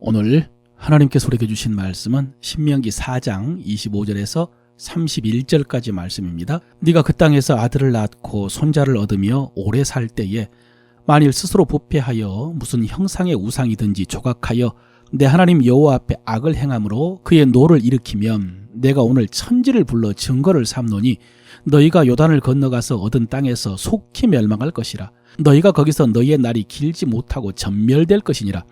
오늘 하나님께서 우리에게 주신 말씀은 신명기 4장 25절에서 31절까지 말씀입니다. 네가 그 땅에서 아들을 낳고 손자를 얻으며 오래 살 때에 만일 스스로 부패하여 무슨 형상의 우상이든지 조각하여 내 하나님 여호와 앞에 악을 행함으로 그의 노를 일으키면 내가 오늘 천지를 불러 증거를 삼노니 너희가 요단을 건너가서 얻은 땅에서 속히 멸망할 것이라. 너희가 거기서 너희의 날이 길지 못하고 전멸될 것이니라.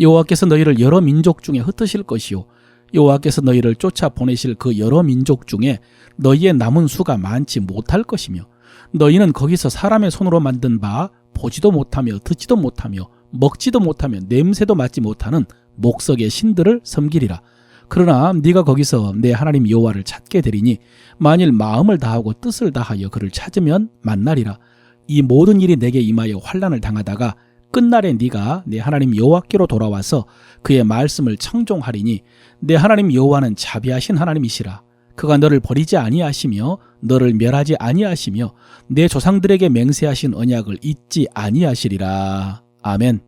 여호와께서 너희를 여러 민족 중에 흩으실 것이요 여호와께서 너희를 쫓아 보내실 그 여러 민족 중에 너희의 남은 수가 많지 못할 것이며 너희는 거기서 사람의 손으로 만든 바 보지도 못하며 듣지도 못하며 먹지도 못하며 냄새도 맡지 못하는 목석의 신들을 섬기리라. 그러나 네가 거기서 내 하나님 여호와를 찾게 되리니 만일 마음을 다하고 뜻을 다하여 그를 찾으면 만나리라. 이 모든 일이 내게 임하여 환난을 당하다가 끝날에 네가 내 하나님 여호와께로 돌아와서 그의 말씀을 청종하리니 내 하나님 여호와는 자비하신 하나님이시라. 그가 너를 버리지 아니하시며 너를 멸하지 아니하시며 내 조상들에게 맹세하신 언약을 잊지 아니하시리라. 아멘.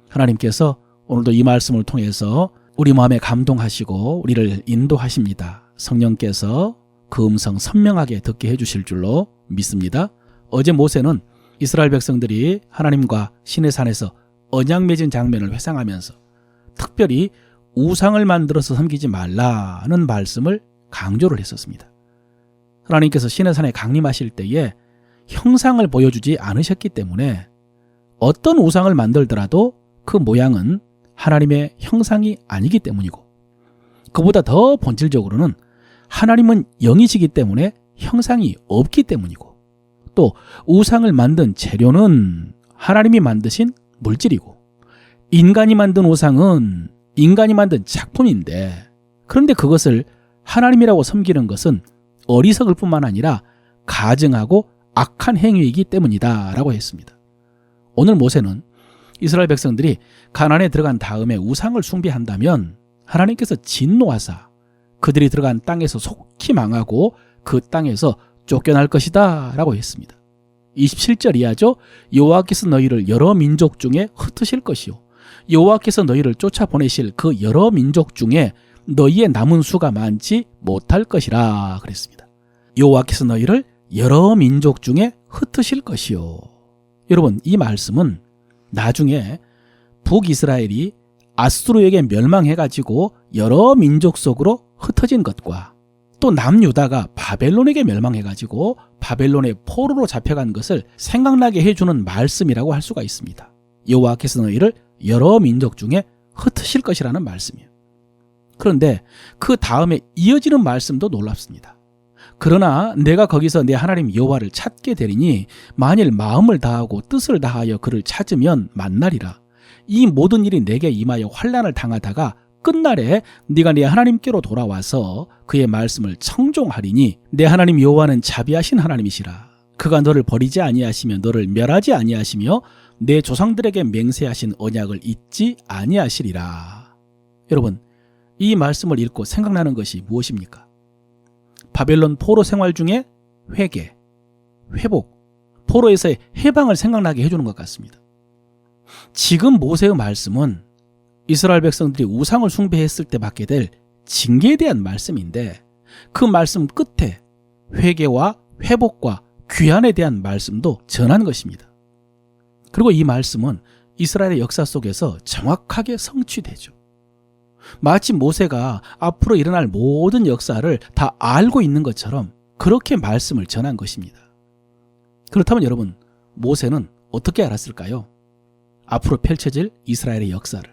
하나님께서 오늘도 이 말씀을 통해서 우리 마음에 감동하시고 우리를 인도하십니다. 성령께서 그 음성 선명하게 듣게 해주실 줄로 믿습니다. 어제 모세는 이스라엘 백성들이 하나님과 시내산에서 언약 맺은 장면을 회상하면서 특별히 우상을 만들어서 섬기지 말라는 말씀을 강조를 했었습니다. 하나님께서 시내산에 강림하실 때에 형상을 보여주지 않으셨기 때문에 어떤 우상을 만들더라도 그 모양은 하나님의 형상이 아니기 때문이고, 그보다 더 본질적으로는 하나님은 영이시기 때문에 형상이 없기 때문이고, 또 우상을 만든 재료는 하나님이 만드신 물질이고, 인간이 만든 우상은 인간이 만든 작품인데, 그런데 그것을 하나님이라고 섬기는 것은 어리석을 뿐만 아니라 가증하고 악한 행위이기 때문이다 라고 했습니다. 오늘 모세는 이스라엘 백성들이 가나안에 들어간 다음에 우상을 숭배한다면 하나님께서 진노하사 그들이 들어간 땅에서 속히 망하고 그 땅에서 쫓겨날 것이다 라고 했습니다. 27절 이하죠. 여호와께서 너희를 여러 민족 중에 흩으실 것이요 여호와께서 너희를 쫓아보내실 그 여러 민족 중에 너희의 남은 수가 많지 못할 것이라 그랬습니다. 여호와께서 너희를 여러 민족 중에 흩으실 것이요. 여러분, 이 말씀은 나중에 북이스라엘이 아수르에게 멸망해가지고 여러 민족 속으로 흩어진 것과 또 남유다가 바벨론에게 멸망해가지고 바벨론의 포로로 잡혀간 것을 생각나게 해주는 말씀이라고 할 수가 있습니다. 여호와께서 너희를 여러 민족 중에 흩으실 것이라는 말씀이에요. 그런데 그 다음에 이어지는 말씀도 놀랍습니다. 그러나 내가 거기서 내 하나님 여호와를 찾게 되리니 만일 마음을 다하고 뜻을 다하여 그를 찾으면 만나리라. 이 모든 일이 내게 임하여 환난을 당하다가 끝날에 네가 네 하나님께로 돌아와서 그의 말씀을 청종하리니 내 하나님 여호와는 자비하신 하나님이시라. 그가 너를 버리지 아니하시며 너를 멸하지 아니하시며 내 조상들에게 맹세하신 언약을 잊지 아니하시리라. 여러분, 이 말씀을 읽고 생각나는 것이 무엇입니까? 바벨론 포로 생활 중에 회개, 회복, 포로에서의 해방을 생각나게 해주는 것 같습니다. 지금 모세의 말씀은 이스라엘 백성들이 우상을 숭배했을 때 받게 될 징계에 대한 말씀인데, 그 말씀 끝에 회개와 회복과 귀환에 대한 말씀도 전한 것입니다. 그리고 이 말씀은 이스라엘의 역사 속에서 정확하게 성취되죠. 마치 모세가 앞으로 일어날 모든 역사를 다 알고 있는 것처럼 그렇게 말씀을 전한 것입니다. 그렇다면 여러분, 모세는 어떻게 알았을까요? 앞으로 펼쳐질 이스라엘의 역사를.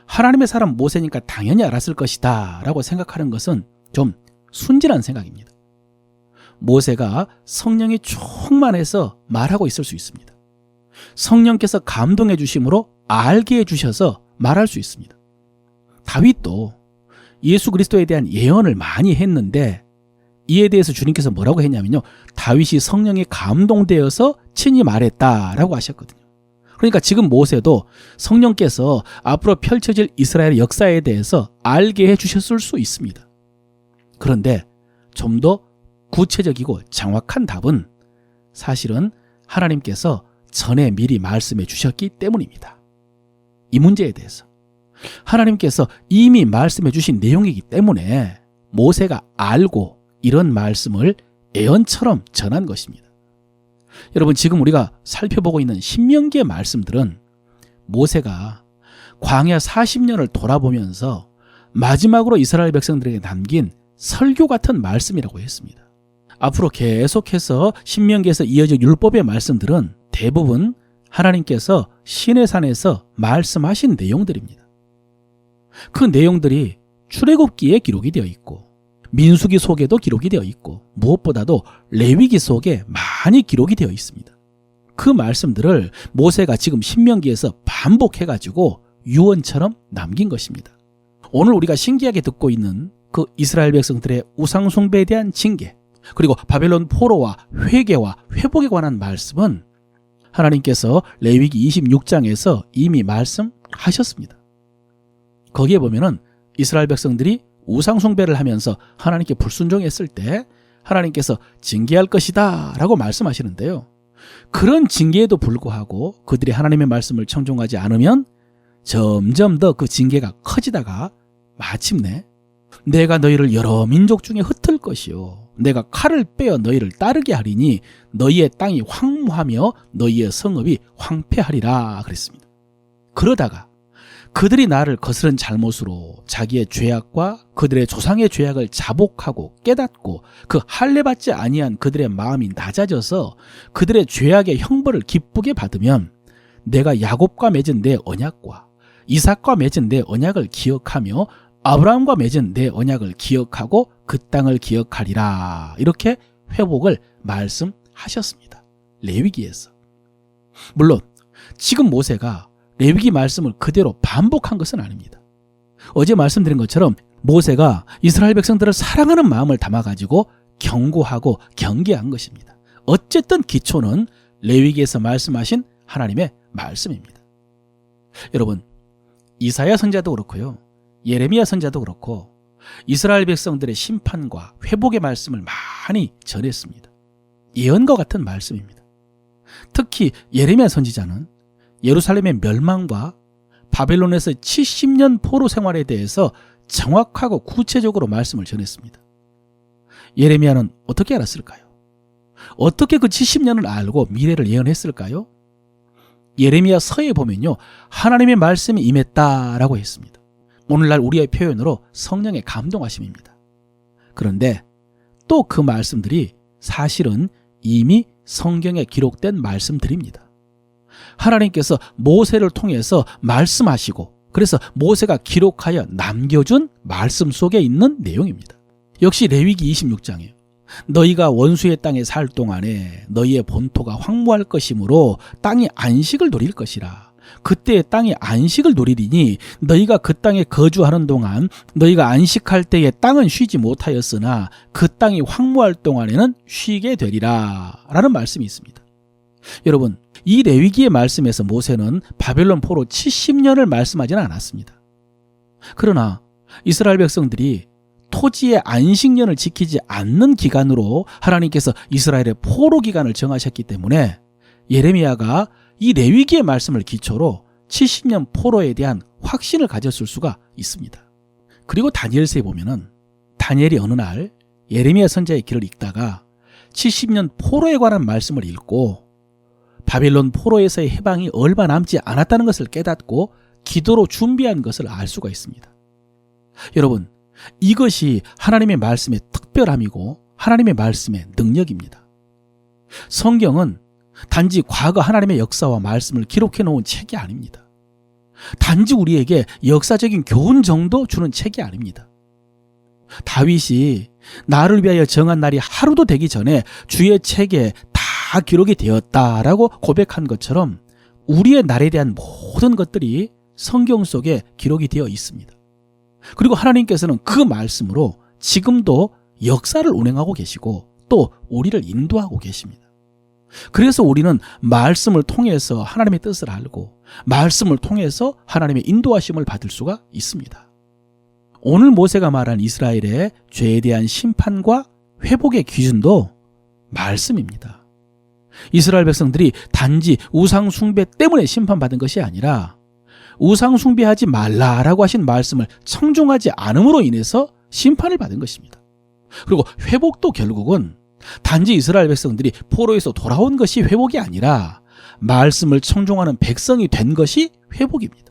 하나님의 사람 모세니까 당연히 알았을 것이다 라고 생각하는 것은 좀 순진한 생각입니다. 모세가 성령이 충만해서 말하고 있을 수 있습니다. 성령께서 감동해 주심으로 알게 해주셔서 말할 수 있습니다. 다윗도 예수 그리스도에 대한 예언을 많이 했는데 이에 대해서 주님께서 뭐라고 했냐면요, 다윗이 성령에 감동되어서 친히 말했다라고 하셨거든요. 그러니까 지금 모세도 성령께서 앞으로 펼쳐질 이스라엘의 역사에 대해서 알게 해주셨을 수 있습니다. 그런데 좀 더 구체적이고 정확한 답은 사실은 하나님께서 전에 미리 말씀해 주셨기 때문입니다. 이 문제에 대해서. 하나님께서 이미 말씀해 주신 내용이기 때문에 모세가 알고 이런 말씀을 예언처럼 전한 것입니다. 여러분, 지금 우리가 살펴보고 있는 신명기의 말씀들은 모세가 광야 40년을 돌아보면서 마지막으로 이스라엘 백성들에게 남긴 설교 같은 말씀이라고 했습니다. 앞으로 계속해서 신명기에서 이어질 율법의 말씀들은 대부분 하나님께서 시내산에서 말씀하신 내용들입니다. 그 내용들이 출애굽기에 기록이 되어 있고 민수기 속에도 기록이 되어 있고 무엇보다도 레위기 속에 많이 기록이 되어 있습니다. 그 말씀들을 모세가 지금 신명기에서 반복해가지고 유언처럼 남긴 것입니다. 오늘 우리가 신기하게 듣고 있는 그 이스라엘 백성들의 우상 숭배에 대한 징계, 그리고 바벨론 포로와 회개와 회복에 관한 말씀은 하나님께서 레위기 26장에서 이미 말씀하셨습니다. 거기에 보면은 이스라엘 백성들이 우상 숭배를 하면서 하나님께 불순종했을 때 하나님께서 징계할 것이다 라고 말씀하시는데요. 그런 징계에도 불구하고 그들이 하나님의 말씀을 청종하지 않으면 점점 더 그 징계가 커지다가 마침내 내가 너희를 여러 민족 중에 흩을 것이요 내가 칼을 빼어 너희를 따르게 하리니 너희의 땅이 황무하며 너희의 성읍이 황폐하리라 그랬습니다. 그러다가 그들이 나를 거스른 잘못으로 자기의 죄악과 그들의 조상의 죄악을 자복하고 깨닫고 그 할례받지 아니한 그들의 마음이 낮아져서 그들의 죄악의 형벌을 기쁘게 받으면 내가 야곱과 맺은 내 언약과 이삭과 맺은 내 언약을 기억하며 아브라함과 맺은 내 언약을 기억하고 그 땅을 기억하리라. 이렇게 회복을 말씀하셨습니다. 레위기에서. 물론 지금 모세가 레위기 말씀을 그대로 반복한 것은 아닙니다. 어제 말씀드린 것처럼 모세가 이스라엘 백성들을 사랑하는 마음을 담아가지고 경고하고 경계한 것입니다. 어쨌든 기초는 레위기에서 말씀하신 하나님의 말씀입니다. 여러분, 이사야 선지자도 그렇고요. 예레미야 선지자도 그렇고 이스라엘 백성들의 심판과 회복의 말씀을 많이 전했습니다. 예언과 같은 말씀입니다. 특히 예레미야 선지자는 예루살렘의 멸망과 바벨론에서 70년 포로 생활에 대해서 정확하고 구체적으로 말씀을 전했습니다. 예레미야는 어떻게 알았을까요? 어떻게 그 70년을 알고 미래를 예언했을까요? 예레미야 서에 보면요, 하나님의 말씀이 임했다라고 했습니다. 오늘날 우리의 표현으로 성령의 감동하심입니다. 그런데 또 그 말씀들이 사실은 이미 성경에 기록된 말씀들입니다. 하나님께서 모세를 통해서 말씀하시고 그래서 모세가 기록하여 남겨준 말씀 속에 있는 내용입니다. 역시 레위기 26장이에요. 너희가 원수의 땅에 살 동안에 너희의 본토가 황무할 것이므로 땅이 안식을 누릴 것이라. 그때 땅이 안식을 누리리니 너희가 그 땅에 거주하는 동안 너희가 안식할 때에 땅은 쉬지 못하였으나 그 땅이 황무할 동안에는 쉬게 되리라 라는 말씀이 있습니다. 여러분, 이 레위기의 말씀에서 모세는 바벨론 포로 70년을 말씀하지는 않았습니다. 그러나 이스라엘 백성들이 토지의 안식년을 지키지 않는 기간으로 하나님께서 이스라엘의 포로 기간을 정하셨기 때문에 예레미야가 이 레위기의 말씀을 기초로 70년 포로에 대한 확신을 가졌을 수가 있습니다. 그리고 다니엘서에 보면은 다니엘이 어느 날 예레미야 선지자의 글을 읽다가 70년 포로에 관한 말씀을 읽고 바벨론 포로에서의 해방이 얼마 남지 않았다는 것을 깨닫고 기도로 준비한 것을 알 수가 있습니다. 여러분, 이것이 하나님의 말씀의 특별함이고 하나님의 말씀의 능력입니다. 성경은 단지 과거 하나님의 역사와 말씀을 기록해 놓은 책이 아닙니다. 단지 우리에게 역사적인 교훈 정도 주는 책이 아닙니다. 다윗이 나를 위하여 정한 날이 하루도 되기 전에 주의 책에 다 기록이 되었다라고 고백한 것처럼 우리의 날에 대한 모든 것들이 성경 속에 기록이 되어 있습니다. 그리고 하나님께서는 그 말씀으로 지금도 역사를 운행하고 계시고 또 우리를 인도하고 계십니다. 그래서 우리는 말씀을 통해서 하나님의 뜻을 알고 말씀을 통해서 하나님의 인도하심을 받을 수가 있습니다. 오늘 모세가 말한 이스라엘의 죄에 대한 심판과 회복의 기준도 말씀입니다. 이스라엘 백성들이 단지 우상 숭배 때문에 심판받은 것이 아니라 우상 숭배하지 말라라고 하신 말씀을 청종하지 않음으로 인해서 심판을 받은 것입니다. 그리고 회복도 결국은 단지 이스라엘 백성들이 포로에서 돌아온 것이 회복이 아니라 말씀을 청종하는 백성이 된 것이 회복입니다.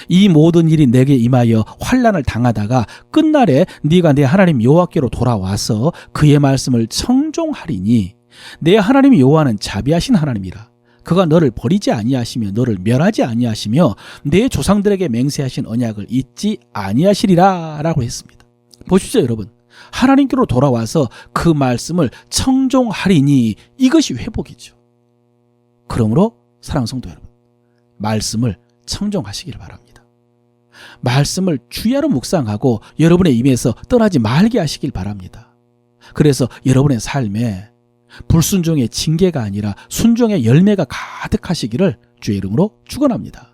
이 모든 일이 내게 임하여 환난을 당하다가 끝날에 네가 내 하나님 여호와께로 돌아와서 그의 말씀을 청종하리니 내 하나님 여호와는 자비하신 하나님이라. 그가 너를 버리지 아니하시며 너를 멸하지 아니하시며 내 조상들에게 맹세하신 언약을 잊지 아니하시리라 라고 했습니다. 보십시오 여러분. 하나님께로 돌아와서 그 말씀을 청종하리니 이것이 회복이죠. 그러므로 사랑하는 성도 여러분, 말씀을 청종하시길 바랍니다. 말씀을 주야로 묵상하고 여러분의 입에서 떠나지 말게 하시길 바랍니다. 그래서 여러분의 삶에 불순종의 징계가 아니라 순종의 열매가 가득하시기를 주의 이름으로 축원합니다.